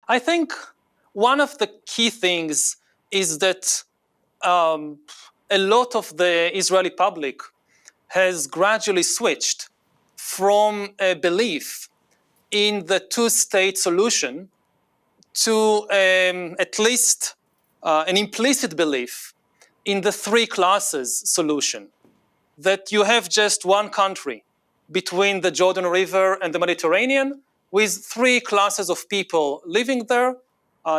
I think one of the key things is that a lot of the Israeli public has gradually switched from a belief in the two-state solution to at least an implicit belief in the three classes solution, that you have just one country between the Jordan River and the Mediterranean with three classes of people living there,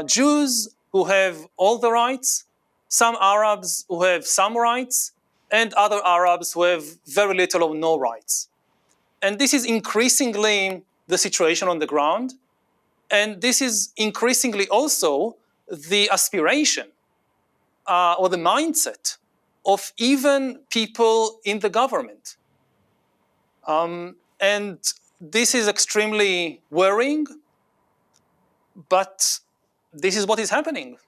Jews who have all the rights, some Arabs who have some rights, and other Arabs who have very little or no rights. And this is increasingly the situation on the ground. And this is increasingly also the aspiration or the mindset of even people in the government. And this is extremely worrying, but this is what is happening.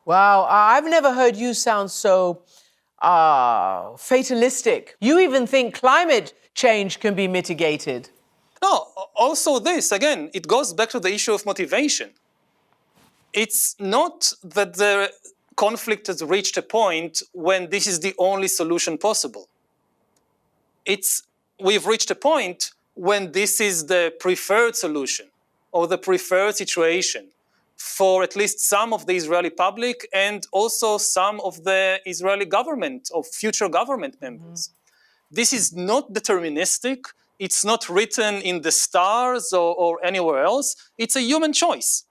Wow, I've never heard you sound so fatalistic. You even think climate change can be mitigated. No, also this, again, it goes back to the issue of motivation. It's not that the conflict has reached a point when this is the only solution possible. We've reached a point when this is the preferred solution or the preferred situation for at least some of the Israeli public and also some of the Israeli government or future government members. This is not deterministic. It's not written in the stars or anywhere else. It's a human choice.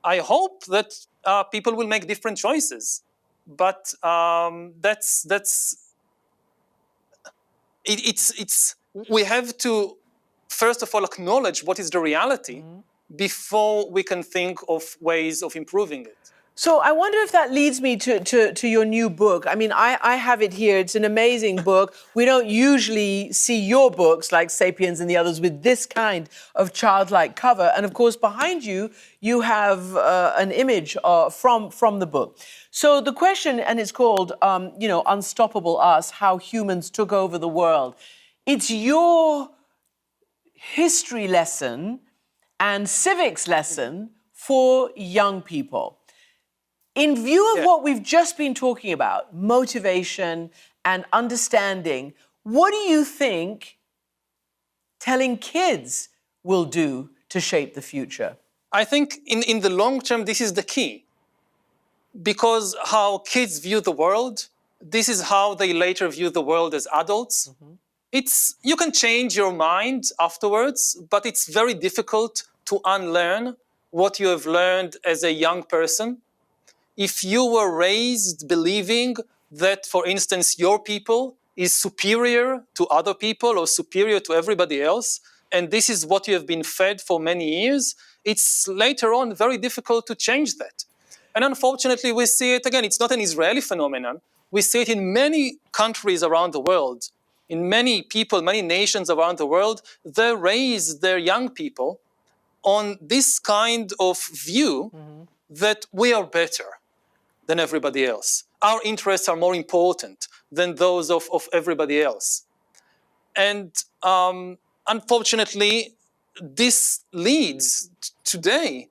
I hope that people will make different choices, but we have to, first of all, acknowledge what is the reality before we can think of ways of improving it. So I wonder if that leads me to your new book. I mean, I have it here. It's an amazing book. We don't usually see your books like Sapiens and the others with this kind of childlike cover. And of course, behind you, you have an image from the book. So the question, and it's called, Unstoppable Us, How Humans Took Over the World. It's your history lesson and civics lesson for young people. In view of what we've just been talking about, motivation and understanding, what do you think telling kids will do to shape the future? I think in the long term, this is the key. Because how kids view the world, this is how they later view the world as adults. You can change your mind afterwards, but it's very difficult to unlearn what you have learned as a young person. If you were raised believing that, for instance, your people is superior to other people or superior to everybody else, and this is what you have been fed for many years, it's later on very difficult to change that. And unfortunately, we see it again. It's not an Israeli phenomenon. We see it in many countries around the world, in many people, many nations around the world. They raise their young people on this kind of view that we are better than everybody else. Our interests are more important than those of everybody else. And unfortunately, this leads today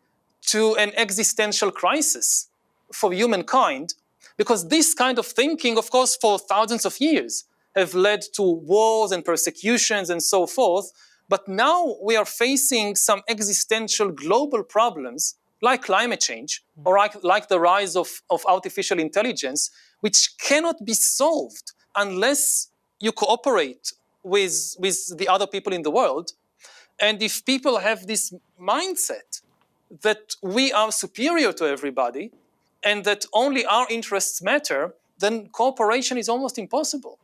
to an existential crisis for humankind, because this kind of thinking, of course, for thousands of years have led to wars and persecutions and so forth. But now we are facing some existential global problems like climate change or like the rise of artificial intelligence, which cannot be solved unless you cooperate with the other people in the world. And if people have this mindset that we are superior to everybody and that only our interests matter, then cooperation is almost impossible.